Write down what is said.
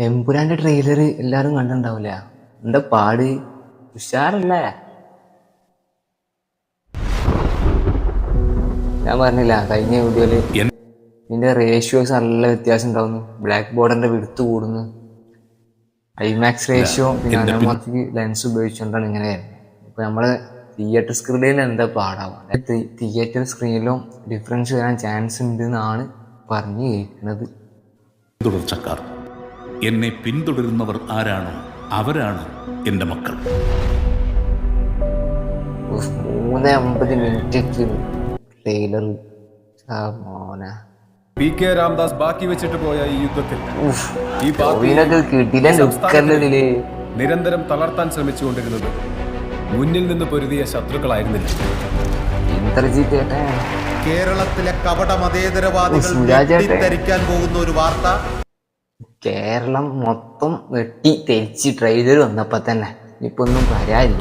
എമ്പുരാന്റെ trailer എല്ലാരും കണ്ടിട്ടുണ്ടാവില്ല. എന്താ പാട്, ഉഷാറല്ലേ? ഞാൻ പറഞ്ഞില്ല കഴിഞ്ഞ വീഡിയോയില് ഇതിന്റെ റേഷ്യോസ് നല്ല വ്യത്യാസം ഉണ്ടാവുന്നു. ബ്ലാക്ക് ബോർഡിന്റെ വിടുത്ത് കൂടുന്നു. ഐമാക്സ് റേഷ്യോ പിന്നെ അനോമോർഫിക് ലെൻസ് ഉപയോഗിച്ചുകൊണ്ടാണ് ഇങ്ങനെ. ഇപ്പൊ നമ്മള് തിയേറ്റർ സ്ക്രീനിൽ എന്താ പാടാവും, തിയേറ്റർ സ്ക്രീനിലും ഡിഫറൻസ് വരാൻ ചാൻസ് ഉണ്ട് എന്നാണ് പറഞ്ഞു കേൾക്കുന്നത്. തുടർച്ചക്കാർ എന്നെ പിന്തുടരുന്നവർ ആരാണോ അവരാണ് എന്റെ മക്കൾ. 3:50 ട്രെയിലർ മോനെ. പി.കെ. രാംദാസ് ബാക്കി വെച്ചിട്ട് പോയ ഈ യുദ്ധത്തിൽ ഈ നിരന്തരം തളർത്താൻ ശ്രമിച്ചുകൊണ്ടിരുന്നത് മുന്നിൽ നിന്ന് പൊരുതിയ ശത്രുക്കളായിരുന്നില്ല. കേരളത്തിലെ കപട മതേതരവാദികൾ ധരിക്കാൻ പോകുന്ന ഒരു വാർത്ത. കേരളം മൊത്തം വെട്ടി തെരിച്ച് ട്രെയിലർ വന്നപ്പോ തന്നെ ഇപ്പൊ ഒന്നും പറയാനില്ല.